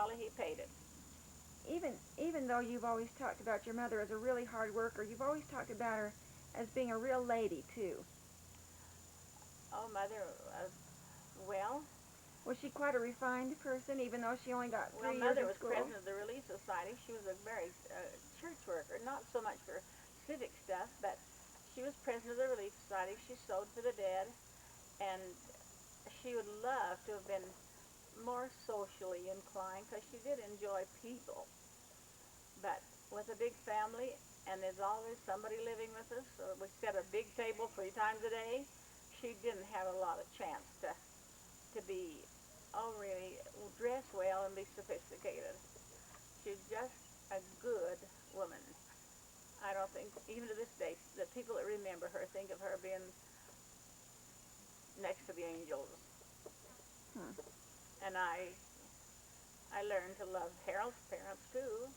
dollar, he paid it. Even though you've always talked about your mother as a really hard worker, you've always talked about her as being a real lady too. Oh, Mother, well, Was she quite a refined person, even though she only got well, 3 years Mother of was school? president of the Relief Society. She was a very church worker, not so much for civic stuff, but she was president of the Relief Society. She sewed for the dead, and she would love to have been more socially inclined because she did enjoy people. But with a big family, and there's always somebody living with us, so we set a big table 3 times a day, she didn't have a lot of chance to be, oh, really dress well and be sophisticated. She's just a good woman. I don't think, even to this day, the people that remember her think of her being next to the angels. Hmm. And I learned to love Harold's parents too.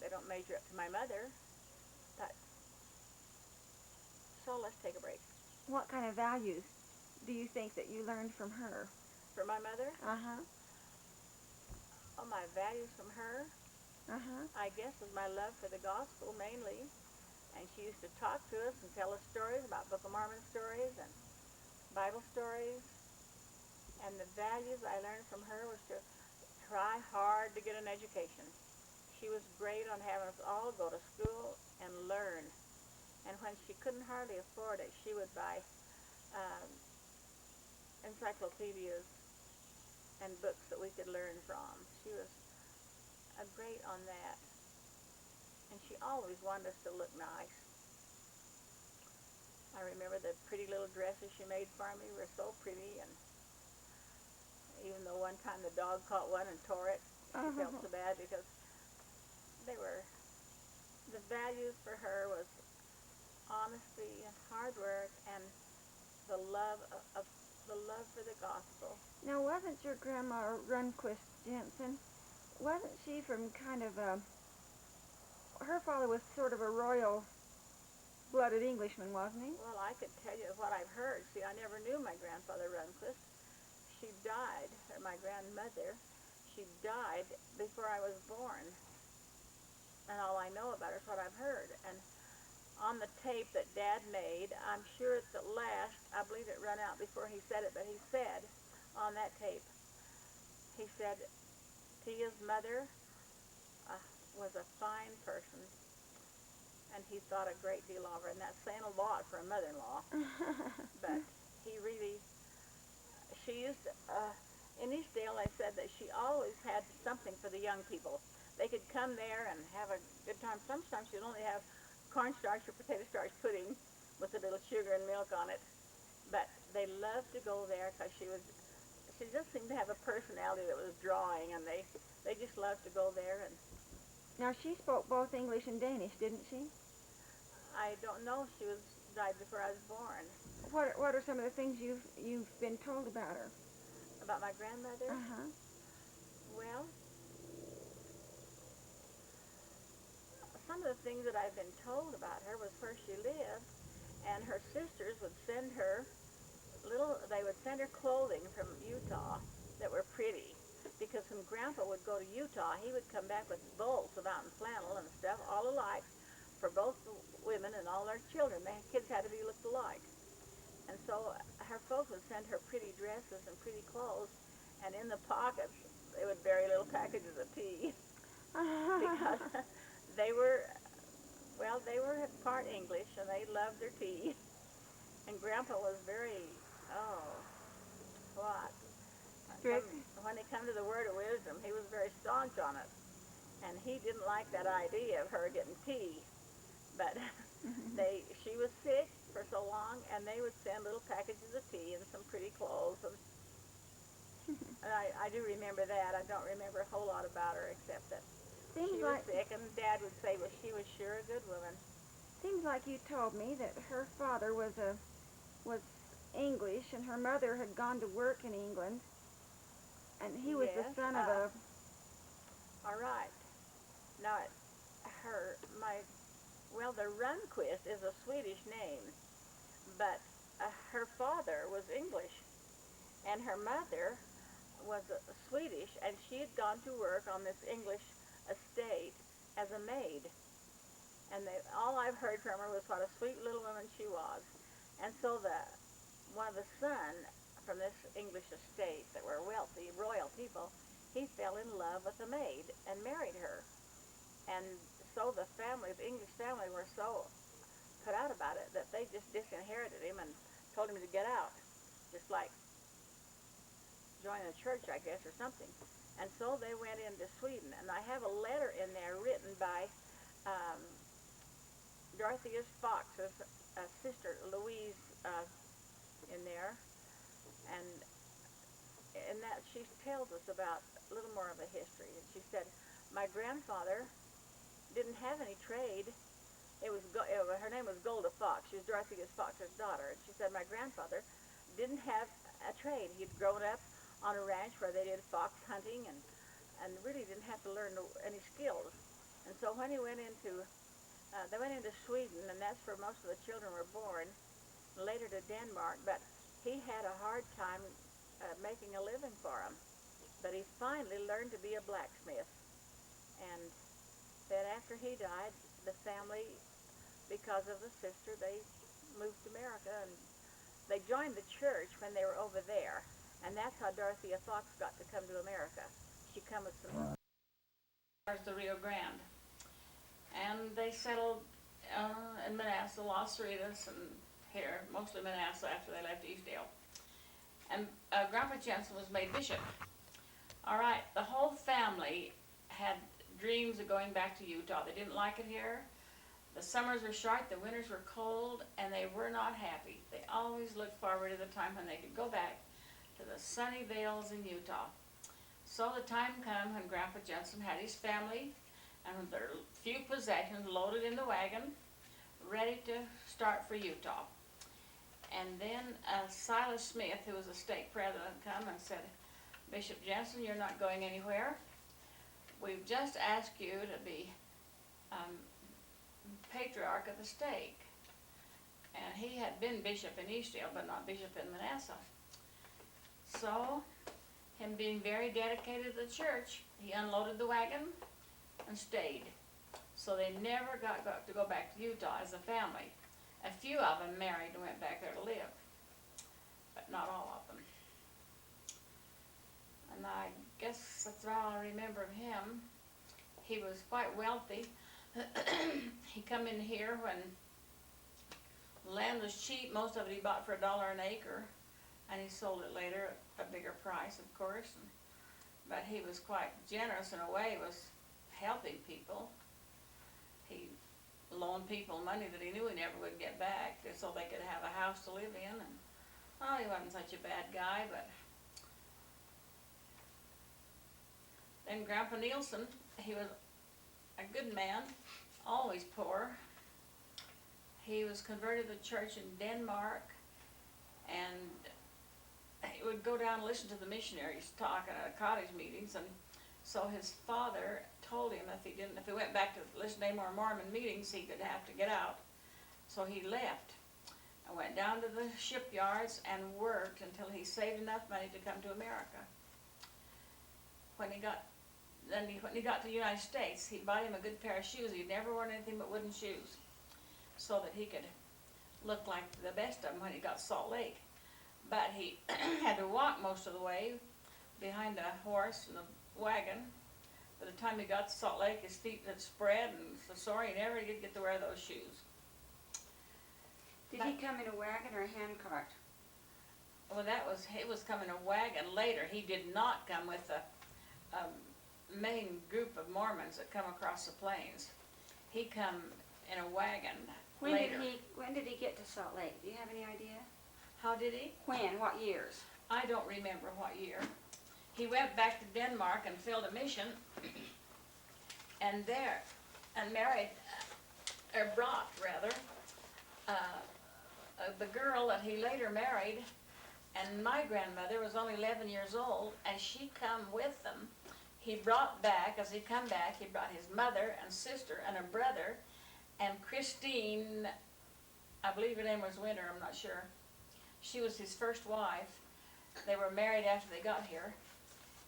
They don't measure up to my mother, but so let's take a break. What kind of values do you think that you learned from her? For my mother, Uh-huh. oh, my values from her, Uh-huh. I guess, was my love for the gospel mainly. And she used to talk to us and tell us stories about Book of Mormon stories and Bible stories. And the values I learned from her was to try hard to get an education. She was great on having us all go to school and learn. And when she couldn't hardly afford it, she would buy um, encyclopedias and books that we could learn from. She was great on that. And she always wanted us to look nice. I remember the pretty little dresses she made for me were so pretty, and even though one time the dog caught one and tore it, she felt so bad because they were, the values for her was honesty and hard work and the love of the love for the gospel. Now, wasn't your grandma Runquist Jensen, wasn't she from kind of a, her father was sort of a royal-blooded Englishman, wasn't he? Well, I could tell you what I've heard. See, I never knew my grandfather Runquist. She died, or my grandmother, she died before I was born. And all I know about her is what I've heard. And on the tape that Dad made, I'm sure at the last, I believe it ran out before he said it, but he said on that tape, he said Tia's mother was a fine person, and he thought a great deal of her, and that's saying a lot for a mother-in-law. But he really, she used to, in Eastdale, they said that she always had something for the young people. They could come there and have a good time. Sometimes she'd only have cornstarch or potato starch pudding with a little sugar and milk on it. But they loved to go there because she just seemed to have a personality that was drawing, and they just loved to go there. And Now, she spoke both English and Danish, didn't she? I don't know, she died before I was born. What are some of the things you've been told about her? About my grandmother? Uh-huh. Well, some of the things that I've been told about her was where she lived, and her sisters would send her they would send her clothing from Utah that were pretty, because when Grandpa would go to Utah, he would come back with bolts of mountain flannel and stuff, all alike, for both the women and all their children. The kids had to be looked alike. And so her folks would send her pretty dresses and pretty clothes, and in the pockets, they would bury little packages of tea, because they were, well, they were part English, and they loved their tea. And Grandpa was very, oh, what? Strict? When it come to the word of wisdom, he was very staunch on it. And he didn't like that idea of her getting tea. But she was sick for so long, and they would send little packages of tea and some pretty clothes. And I do remember that. I don't remember a whole lot about her except that she was sick, and Dad would say, well, she was sure a good woman. Seems like you told me that her father was English, and her mother had gone to work in England, and he was the son of a... All right. Now, well, the Runquist is a Swedish name, but her father was English, and her mother was Swedish, and she had gone to work on this English estate as a maid. And all I've heard from her was what a sweet little woman she was. And so one of the son from this English estate that were wealthy, royal people, he fell in love with the maid and married her. And so the English family were so put out about it that they just disinherited him and told him to get out, just like join a church, I guess, or something. And so they went into Sweden. And I have a letter in there written by Dorothea Fox's sister, Louise, in there. And in that she tells us about a little more of a history. And she said, my grandfather didn't have any trade. Her name was Golda Fox. She was Dorothea Fox's daughter. And she said, my grandfather didn't have a trade. He'd grown up on a ranch where they did fox hunting and really didn't have to learn any skills. And so when he went into, they went into Sweden, and that's where most of the children were born, later to Denmark, but he had a hard time making a living for him. But he finally learned to be a blacksmith. And then after he died, the family, because of the sister, they moved to America, and they joined the church when they were over there. And that's how Dorothea Fox got to come to America. She come with some the Rio Grande. And they settled in Manassas, Las Ritas, and here, mostly Manassas after they left Eastdale. And Grandpa Jensen was made bishop. All right, the whole family had dreams of going back to Utah. They didn't like it here. The summers were short, the winters were cold, and they were not happy. They always looked forward to the time when they could go back to the sunny vales in Utah. So the time came when Grandpa Jensen had his family and their few possessions loaded in the wagon, ready to start for Utah. And then Silas Smith, who was a stake president, come and said, Bishop Jensen, you're not going anywhere. We've just asked you to be patriarch of the stake. And he had been bishop in Eastdale, but not bishop in Manassas. So, him being very dedicated to the church, he unloaded the wagon and stayed. So they never got to go back to Utah as a family. A few of them married and went back there to live, but not all of them. And I guess that's all I remember of him. He was quite wealthy. He come in here when land was cheap. Most of it he bought for $1 an acre. And he sold it later at a bigger price, of course. But he was quite generous in a way. He was helping people. He loaned people money that he knew he never would get back, so they could have a house to live in. And he wasn't such a bad guy. But then Grandpa Nielsen, he was a good man, always poor. He was converted to the church in Denmark, and he would go down and listen to the missionaries talking at cottage meetings. And so his father told him if he went back to listen to any more Mormon meetings, he could have to get out. So he left and went down to the shipyards and worked until he saved enough money to come to America. When he got to the United States, he bought him a good pair of shoes. He'd never worn anything but wooden shoes, so that he could look like the best of them when he got to Salt Lake. But he had to walk most of the way behind a horse and a wagon. By the time he got to Salt Lake, his feet had spread and so sore he never did get to wear those shoes. Did he come in a wagon or a handcart? Well, he was coming in a wagon later. He did not come with the main group of Mormons that come across the plains. He come in a wagon later. When did he get to Salt Lake? Do you have any idea? How did he? When? What years? I don't remember what year. He went back to Denmark and filled a mission, and married, or brought rather, the girl that he later married. And my grandmother was only 11 years old, and she come with them. He brought back, as he come back, he brought his mother and sister and a brother, and Christine, I believe her name was Winter, I'm not sure. She was his first wife. They were married after they got here.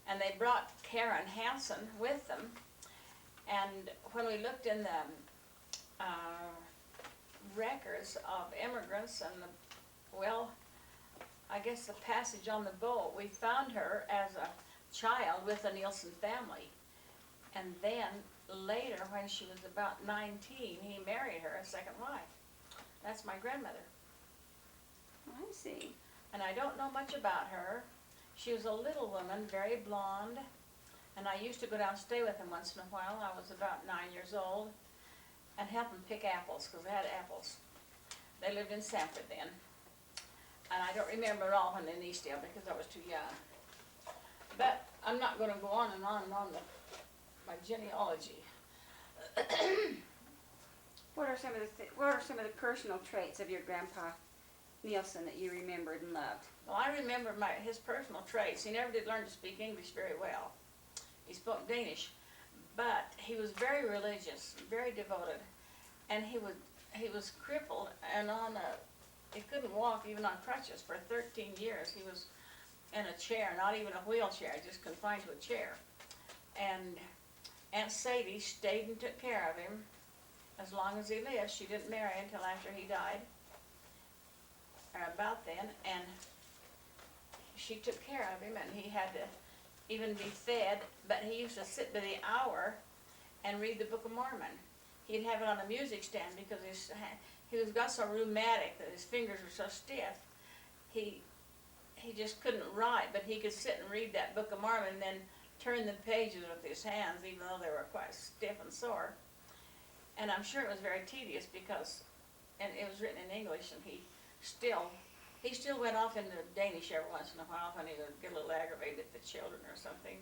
and they brought Karen Hansen with them. And when we looked in the records of immigrants and well, I guess the passage on the boat, we found her as a child with the Nielsen family. And then later, when she was about 19, he married her, a second wife. That's my grandmother. I see. And I don't know much about her. She was a little woman, very blonde. And I used to go down and stay with him once in a while. I was about 9 years old. And help them pick apples, because they had apples. They lived in Sanford then. And I don't remember it all when in Eastdale because I was too young. But I'm not going to go on and on and on with my genealogy. What are some of the personal traits of your Grandpa Nielsen that you remembered and loved? Well, I remember his personal traits. He never did learn to speak English very well. He spoke Danish, but he was very religious, very devoted, and he was crippled and he couldn't walk even on crutches for 13 years. He was in a chair, not even a wheelchair, just confined to a chair. And Aunt Sadie stayed and took care of him as long as he lived. She didn't marry until after he died, or about then, and she took care of him, and he had to even be fed, but he used to sit by the hour and read the Book of Mormon. He'd have it on a music stand because he got so rheumatic that his fingers were so stiff. He just couldn't write, but he could sit and read that Book of Mormon and then turn the pages with his hands, even though they were quite stiff and sore. And I'm sure it was very tedious because, and it was written in English, and he still went off into Danish every once in a while when he would get a little aggravated at the children or something.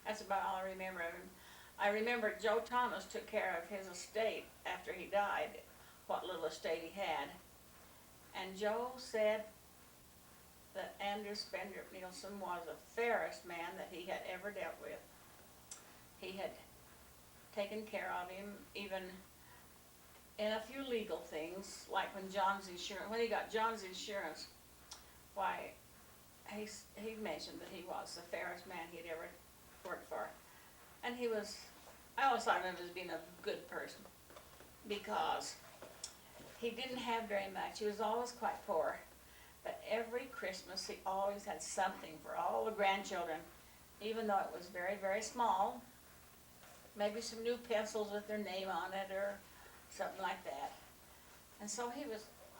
That's about all I remember of him. I remember Joe Thomas took care of his estate after he died, what little estate he had. And Joe said that Andrew Spendrup Nielsen was the fairest man that he had ever dealt with. He had taken care of him, even in a few legal things, like when he got John's insurance, why, he mentioned that he was the fairest man he'd ever worked for. And I always thought of him as being a good person, because he didn't have very much. He was always quite poor. But every Christmas, he always had something for all the grandchildren, even though it was very, very small. Maybe some new pencils with their name on it or something like that. And so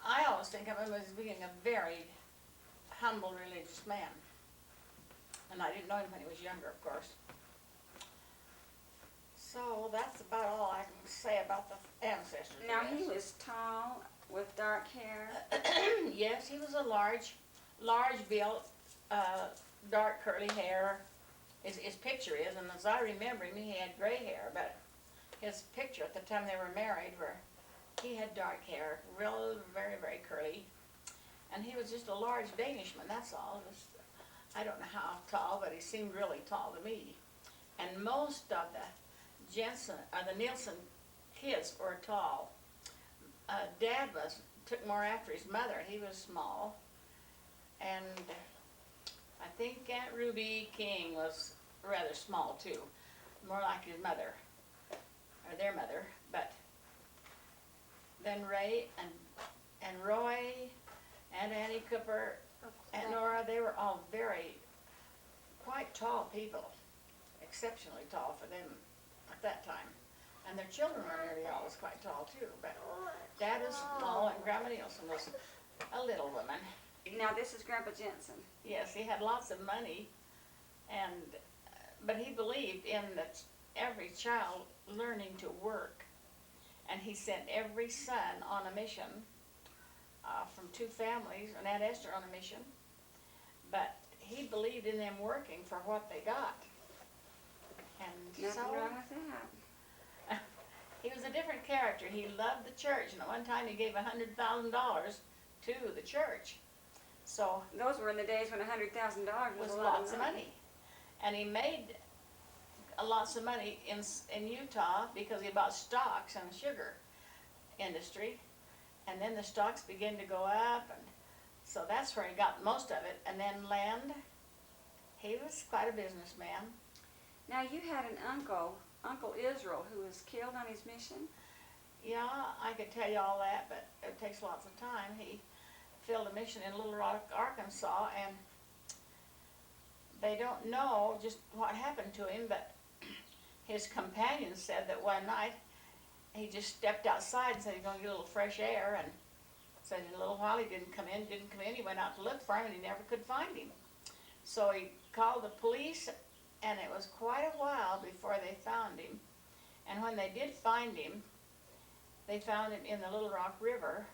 I always think of him as being a very humble religious man. And I didn't know him when he was younger, of course. So that's about all I can say about the ancestors. Now, he was tall, with dark hair. Yes, he was a large built, dark curly hair. His picture is, and as I remember him, he had gray hair, but his picture at the time they were married, he had dark hair, real, very, very curly. And he was just a large Danishman, that's all. I don't know how tall, but he seemed really tall to me. And most of the the Nielsen kids were tall. Dad took more after his mother. He was small. And I think Aunt Ruby King was rather small too, more like his mother, or their mother. But then Ray and Roy and Annie Cooper and Nora, they were all quite tall people, exceptionally tall for them at that time. And their children were nearly always quite tall too, but Dad was small and Grandma Nielsen was a little woman. Now this is Grandpa Jensen. Yes, he had lots of money, but he believed in every child learning to work. And he sent every son on a mission from two families, and Aunt Esther on a mission. But he believed in them working for what they got. And Nothing so wrong with that. he was a different character. He loved the church, and at one time he gave $100,000 to the church. So those were in the days when $100,000 was a lot lots of money. And he made lots of money in Utah because he bought stocks in the sugar industry. And then the stocks began to go up, and so that's where he got most of it. And then land, He was quite a businessman. Now you had an uncle, Uncle Israel, who was killed on his mission. Yeah, I could tell you all that, but it takes lots of time. He filled a mission in Little Rock, Arkansas, and they don't know just what happened to him, but his companion said that one night he just stepped outside and said he's going to get a little fresh air, and said in a little while he didn't come in. He went out to look for him, and he never could find him. So he called the police, and it was quite a while before they found him. And when they did find him, they found him in the Little Rock River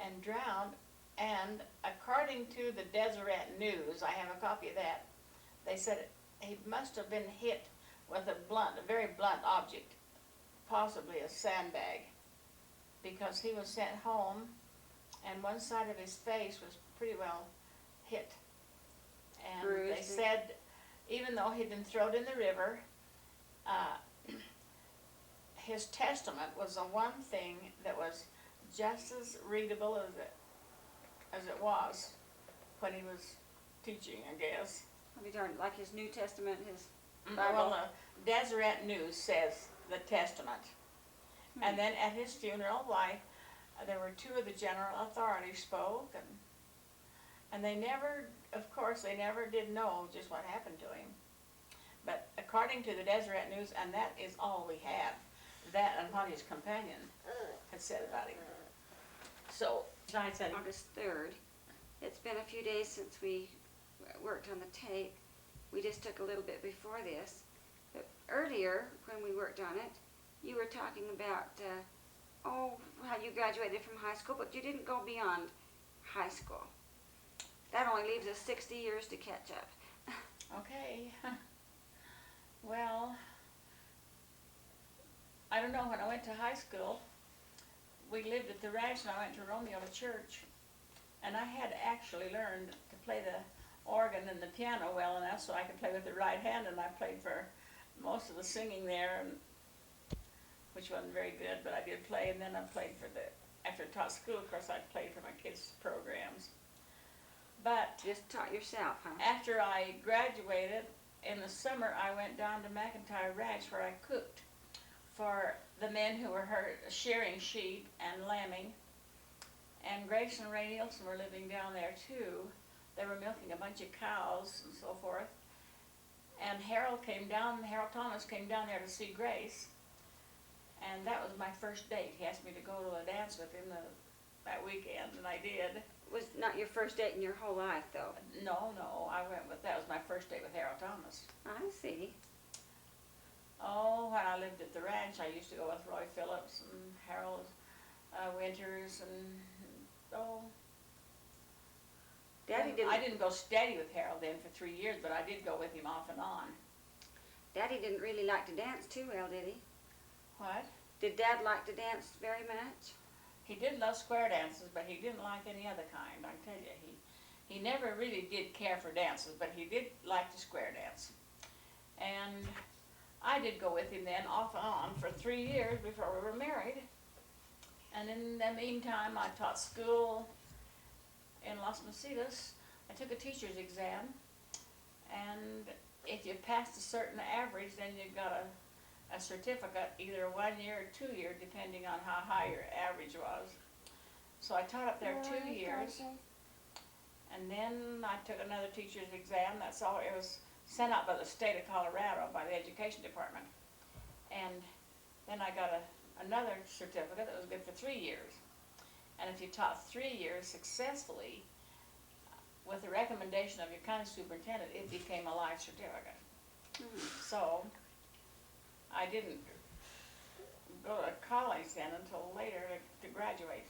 and drowned. And according to the Deseret News, I have a copy of that, they said he must have been hit with a very blunt object, possibly a sandbag, because he was sent home and one side of his face was pretty well hit. And Bruised. they said even though he'd been thrown in the river, his testament was the one thing that was just as readable as it was when he was teaching, I guess. What are you talking, like his New Testament, his Well, Bible? the Deseret News says the testament. And then at his funeral, why, there were two of the general authorities spoke, and they never, of course, they never did know just what happened to him. But according to the Deseret News, and that is all we have, that and what his companion had said about him. So, I said, August 3rd. It's been a few days since we worked on the tape. We just took a little bit before this. But earlier, when we worked on it, you were talking about, how you graduated from high school, but you didn't go beyond high school. That only leaves us 60 years to catch up. okay. Well, I don't know, when I went to high school, we lived at the ranch and I went to Romeo Church. And I had actually learned to play the organ and the piano well enough so I could play with the right hand, and I played for most of the singing there, which wasn't very good, but I did play. And then I played after I taught school, of course, I played for my kids' programs. But Just taught yourself, huh? after I graduated, in the summer, I went down to McIntyre Ranch where I cooked for the men who were shearing sheep and lambing. And Grace and Ray Nielsen were living down there too. They were milking a bunch of cows and so forth. And Harold Thomas came down there to see Grace. And that was my first date. He asked me to go to a dance with him that weekend, and I did. Was not your first date in your whole life, though. No, that was my first date with Harold Thomas. I see. Oh, when I lived at the ranch, I used to go with Roy Phillips and Harold Winters I didn't go steady with Harold then for 3 years, but I did go with him off and on. Daddy didn't really like to dance too well, did he? What? Did Dad like to dance very much? He did love square dances, but he didn't like any other kind, I tell you. He never really did care for dances, but he did like to square dance. And I did go with him then off and on for 3 years before we were married. And in the meantime, I taught school in Las Masitas. I took a teacher's exam, and if you passed a certain average, then you got a certificate, either 1 year or 2 year, depending on how high your average was. So I taught up there 2 years, and then I took another teacher's exam. That's all. It was sent out by the state of Colorado, by the education department. And then I got another certificate that was good for 3 years. And if you taught 3 years successfully, with the recommendation of your county superintendent, it became a life certificate. So I didn't go to college then until later to graduate.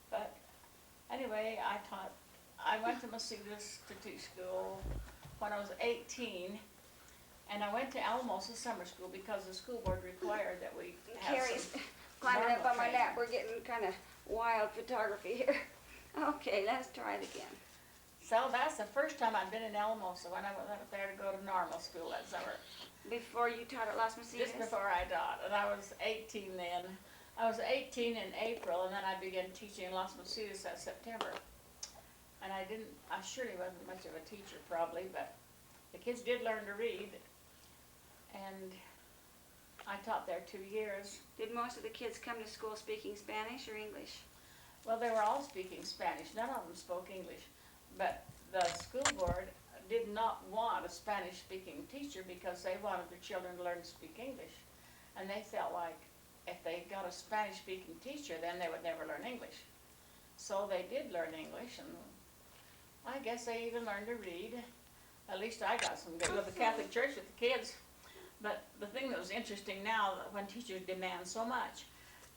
But anyway, I went to Masitas to teach school when I was 18, and I went to Alamosa Summer School because the school board required that we have Carrie's some climbing up normal on my training. lap. We're getting kind of wild photography here. Okay, let's try it again. So that's the first time I'd been in Alamosa, when I went up there to go to normal school that summer. Before you taught at Las Masitas? Just before I taught, and I was 18 then. I was 18 in April, and then I began teaching in Las Masitas that September. and I surely wasn't much of a teacher probably, but the kids did learn to read, and I taught there 2 years. Did most of the kids come to school speaking Spanish or English? Well, they were all speaking Spanish. None of them spoke English, but the school board did not want a Spanish-speaking teacher because they wanted their children to learn to speak English. And they felt like if they got a Spanish-speaking teacher, then they would never learn English. So they did learn English, and I guess they even learned to read. At least I got some good with the Catholic Church with the kids. But the thing that was interesting now, when teachers demand so much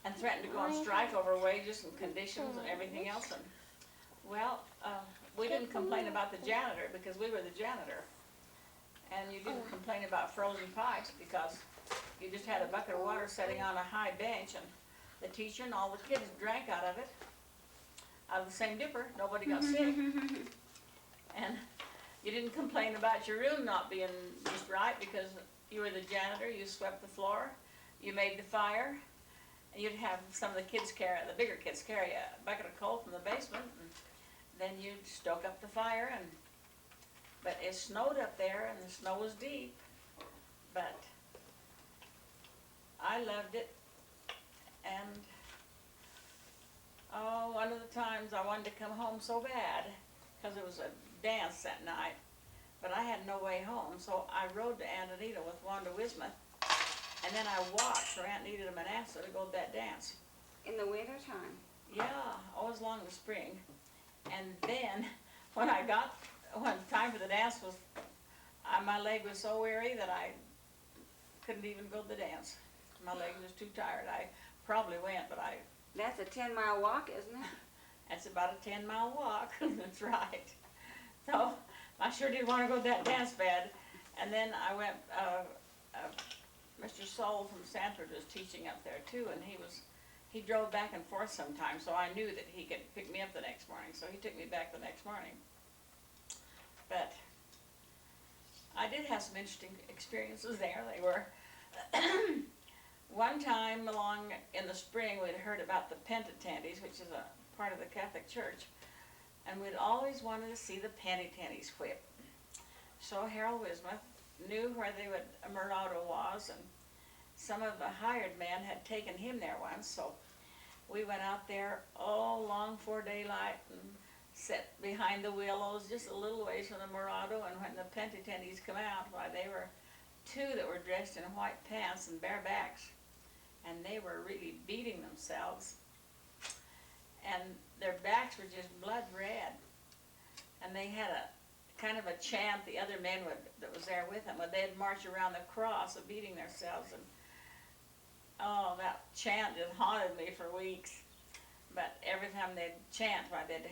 and threaten to go on strike over wages and conditions and everything else, and well, we didn't complain about the janitor because we were the janitor. And you didn't complain about frozen pipes because you just had a bucket of water sitting on a high bench, and the teacher and all the kids drank out of it, out of the same dipper. Nobody got sick. And you didn't complain about your room not being just right because you were the janitor. You swept the floor, you made the fire, and you'd have some of the kids the bigger kids carry a bucket of coal from the basement, and then you'd stoke up the fire. But it snowed up there, and the snow was deep, but I loved it. And one of the times I wanted to come home so bad because it was a dance that night, but I had no way home, so I rode to Aunt Anita with Wanda Wismuth, and then I walked from Aunt Anita to Manassas to go to that dance. In the winter time? Yeah, always along the spring. And then when time for the dance was, my leg was so weary that I couldn't even go to the dance. My leg was too tired. I probably went, but That's a 10-mile walk, isn't it? That's about a 10-mile walk. That's right. So I sure did want to go to that dance bed. And then I went, Mr. Soul from Sanford was teaching up there too, and he drove back and forth sometimes, so I knew that he could pick me up the next morning, so he took me back the next morning. But I did have some interesting experiences there. They were, one time along in the spring, we'd heard about the Pentatentes, which is a part of the Catholic Church, and we'd always wanted to see the Pentatentes whip. So Harold Wismuth knew where the Murado was, and some of the hired men had taken him there once, so we went out there long before daylight and sat behind the willows just a little ways from the Murado, and when the Pentatentes come out, why, they were two that were dressed in white pants and bare backs, and they were really beating themselves, and their backs were just blood red, and they had a kind of a chant the other men that was there with them, when they'd march around the cross of beating themselves, and that chant just haunted me for weeks. But every time they'd chant, why, they'd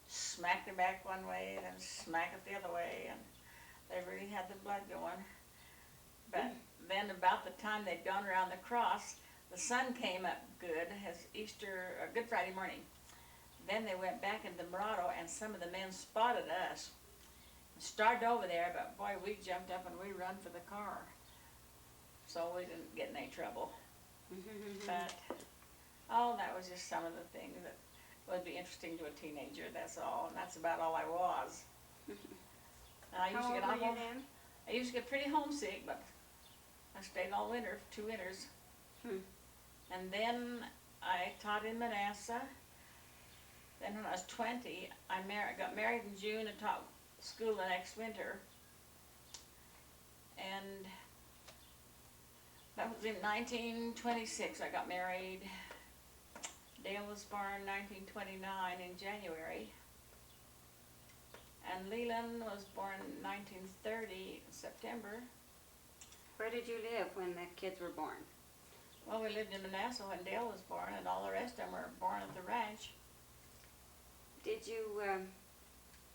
smack their back one way and then smack it the other way, and they really had the blood going. But then about the time they'd gone around the cross, the sun came up good as Good Friday morning. Then they went back into the Murado, and some of the men spotted us and started over there, but boy, we jumped up and we run for the car. So we didn't get in any trouble. But, that was just some of the things that would be interesting to a teenager, that's all, and that's about all I was. And I used to get How old were you then? I used to get pretty homesick, but I stayed all winter, 2 winters. And then I taught in Manassas. Then when I was 20, I got married in June and taught school the next winter. And that was in 1926 I got married. Dale was born 1929 in January. And Leland was born 1930 in September. Where did you live when the kids were born? Well, we lived in Manassas when Dale was born, and all the rest of them were born at the ranch. Did you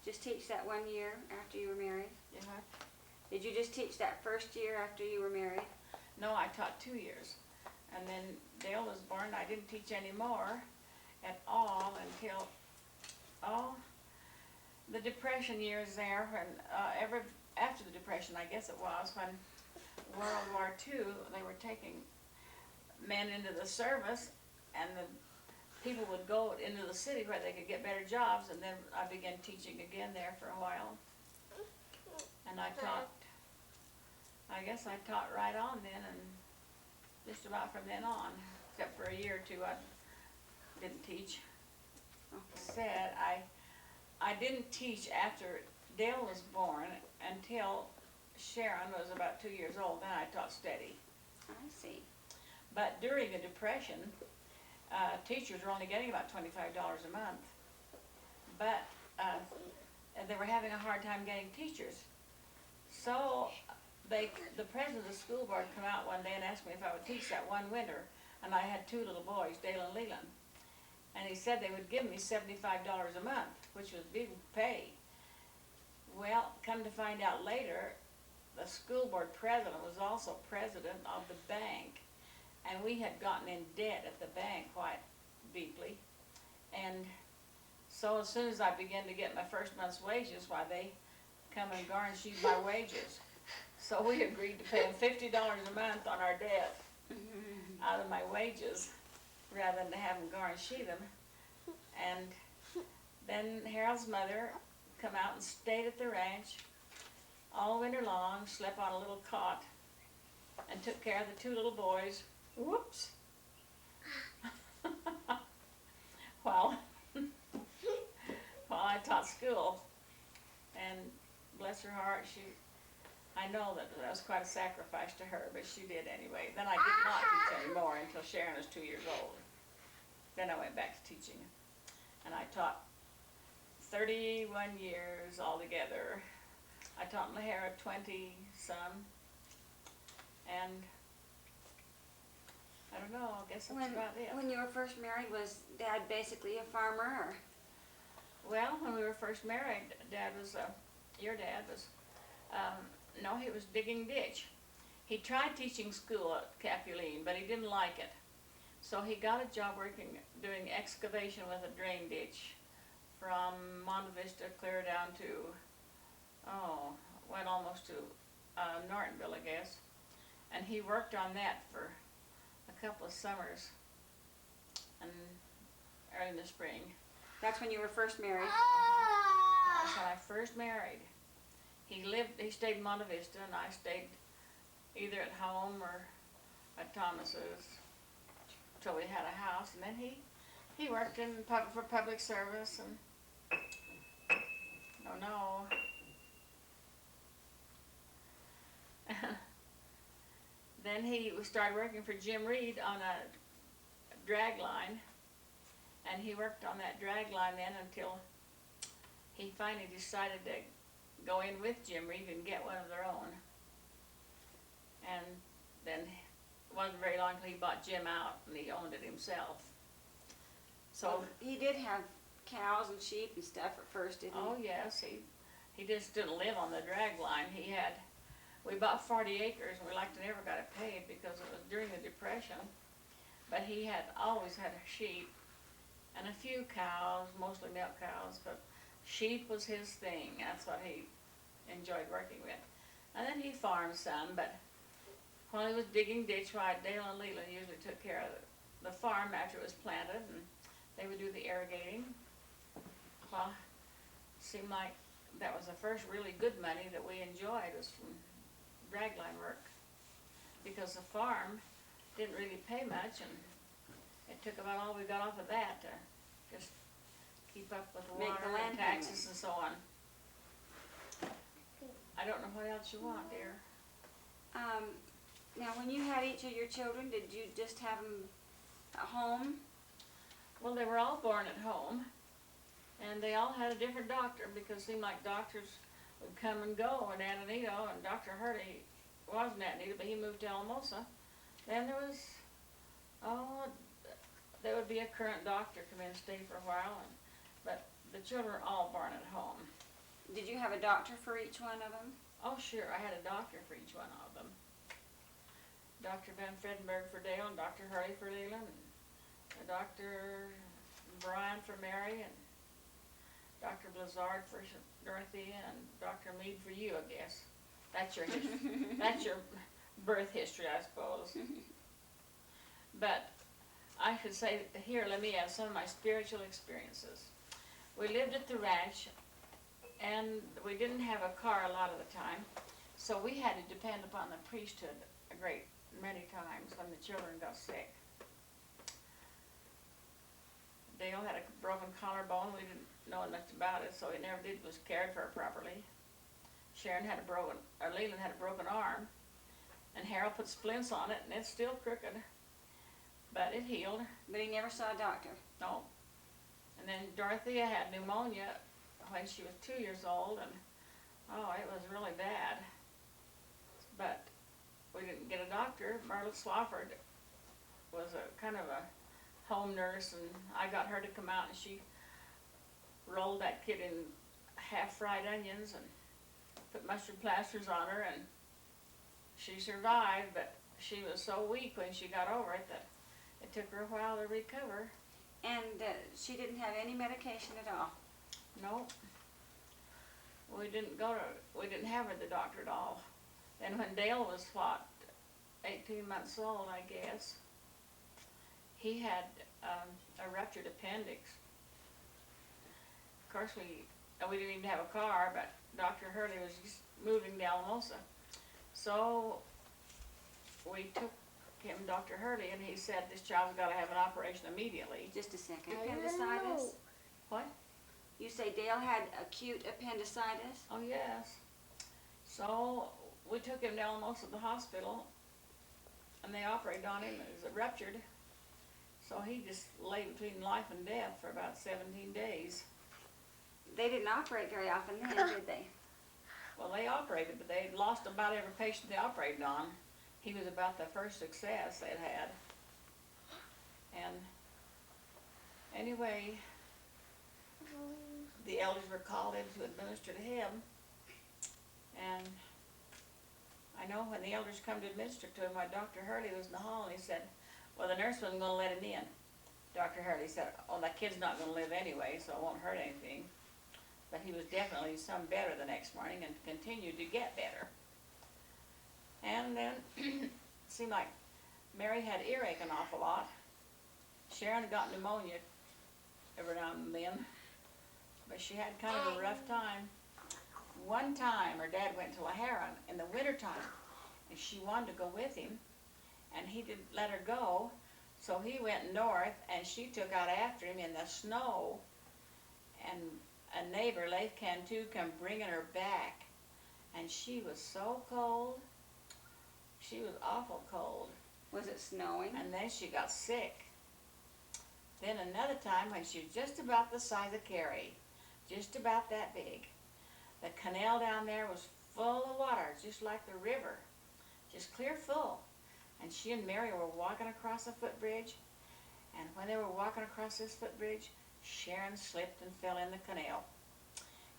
just teach that 1 year after you were married? Yeah. Did you just teach that first year after you were married? No, I taught 2 years. And then Dale was born. I didn't teach any more at all until, the Depression years there, when, after the Depression, I guess it was, when World War II, they were taking men into the service, and the people would go into the city where they could get better jobs, and then I began teaching again there for a while. And I guess I taught right on then, and just about from then on, except for a year or two I didn't teach. Said I didn't teach after Dale was born until Sharon was about 2 years old. Then I taught steady. I see. But during the Depression, teachers were only getting about $25 a month. But and they were having a hard time getting teachers. So the president of the school board come out one day and asked me if I would teach that one winter. And I had 2 little boys, Dale and Leland. And he said they would give me $75 a month, which was big pay. Well, come to find out later, the school board president was also president of the bank. And we had gotten in debt at the bank quite deeply. And so as soon as I began to get my first month's wages, why, they come and garnished my wages. So we agreed to pay them $50 a month on our debt out of my wages, rather than to have them garnish them. And then Harold's mother come out and stayed at the ranch all winter long, slept on a little cot, and took care of the 2 little boys. Whoops. while I taught school. And bless her heart, I know that was quite a sacrifice to her, but she did anyway. Then I did not teach anymore until Sharon was 2 years old. Then I went back to teaching. And I taught 31 years altogether. I taught Lahara 20 some. And I don't know, I guess that's about it. When you were first married, was Dad basically a farmer? Or? Well, when we were first married, Dad was, your dad was, no, he was digging ditch. He tried teaching school at Capuline, but he didn't like it. So he got a job doing excavation with a drain ditch from Monte Vista clear down to, went almost to Nortonville, I guess. And he worked on that for a couple of summers and early in the spring. That's when you were first married? That's when I first married. He stayed in Monte Vista, and I stayed either at home or at Thomas's till we had a house. And then he worked for public service, and then he started working for Jim Reed on a drag line, and he worked on that drag line then until he finally decided to go in with Jim Reed and get one of their own. And then it wasn't very long until he bought Jim out and he owned it himself. So he did have cows and sheep and stuff at first, didn't he? Oh yes, he just didn't live on the drag line. We bought 40 acres, and we never got it paid because it was during the Depression. But he had always had sheep and a few cows, mostly milk cows, but sheep was his thing. That's what he enjoyed working with. And then he farmed some, but while he was digging ditch, Dale and Leland usually took care of the farm after it was planted, and they would do the irrigating. Well, it seemed like that was the first really good money that we enjoyed, was from dragline work, because the farm didn't really pay much, and it took about all we got off of that to just keep up with the water and taxes and so on. I don't know what else you want, dear. Now, when you had each of your children, did you just have them at home? Well, they were all born at home, and they all had a different doctor, because it seemed like doctors would come and go in Antonito, and Dr. Hurley wasn't Antonito, but he moved to Alamosa. Then there would be a current doctor come in and stay for a while, but the children were all born at home. Did you have a doctor for each one of them? Oh, sure, I had a doctor for each one of them. Dr. Van Fredenberg for Dale, and Dr. Hurley for Leland, and Dr. Brian for Mary, and Dr. Blizzard for Dorothea, and Dr. Mead for you, I guess. That's your birth history, I suppose. But I should say here, let me add some of my spiritual experiences. We lived at the ranch, and we didn't have a car a lot of the time, so we had to depend upon the priesthood a great many times when the children got sick. Dale had a broken collarbone. We didn't know much about it, so he never was cared for properly. Sharon had Leland had a broken arm, and Harold put splints on it, and it's still crooked, but it healed. But he never saw a doctor. No. And then Dorothea had pneumonia when she was 2 years old, and oh, it was really bad. But we didn't get a doctor. Marla Swafford was a kind of a home nurse, and I got her to come out, and she rolled that kid in half-fried onions and put mustard plasters on her, and she survived, but she was so weak when she got over it that it took her a while to recover. And she didn't have any medication at all. No. We didn't have her at the doctor at all. Then when Dale was 18 months old, I guess, he had a ruptured appendix. Of course, we didn't even have a car, but Dr. Hurley was just moving to Alamosa. So we took him, Dr. Hurley, and he said this child's got to have an operation immediately. Just a second. I didn't Appendicitis? know. What? You say Dale had acute appendicitis? Oh, yes. So we took him to Alamosa to the hospital, and they operated on him. It was ruptured. So he just lay between life and death for about 17 days. They didn't operate very often then, did they? Well, they operated, but they lost about every patient they operated on. He was about the first success they'd had. And anyway, the elders were called in to administer to him. And I know when the elders come to administer to him, my Dr. Hurley was in the hall, and he said, well, the nurse wasn't going to let him in. Dr. Hurley said, oh, that kid's not going to live anyway, so it won't hurt anything. But he was definitely some better the next morning and continued to get better. And then it seemed like Mary had earache an awful lot. Sharon got pneumonia every now and then, but she had kind of a rough time. One time her dad went to Laharon in the wintertime, and she wanted to go with him, and he didn't let her go, so he went north, and she took out after him in the snow, and a neighbor, Leif Cantu, come bringing her back, and she was so cold. She was awful cold. Was it snowing? And then she got sick. Then another time when she was just about the size of Carrie, just about that big, the canal down there was full of water, just like the river, just clear full. And she and Mary were walking across the footbridge, and when they were walking across this footbridge, Sharon slipped and fell in the canal.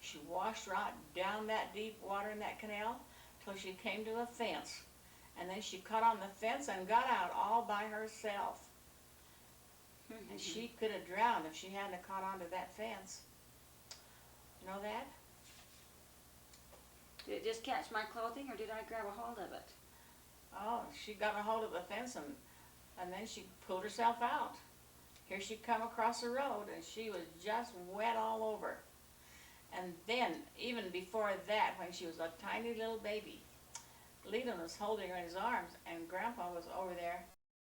She washed right down that deep water in that canal till she came to a fence. And then she caught on the fence and got out all by herself. And she could have drowned if she hadn't have caught onto that fence. You know that? Did it just catch my clothing, or did I grab a hold of it? Oh, she got a hold of the fence, and then she pulled herself out. Here she come across the road, and she was just wet all over. And then, even before that, when she was a tiny little baby, Leland was holding her in his arms, and Grandpa was over there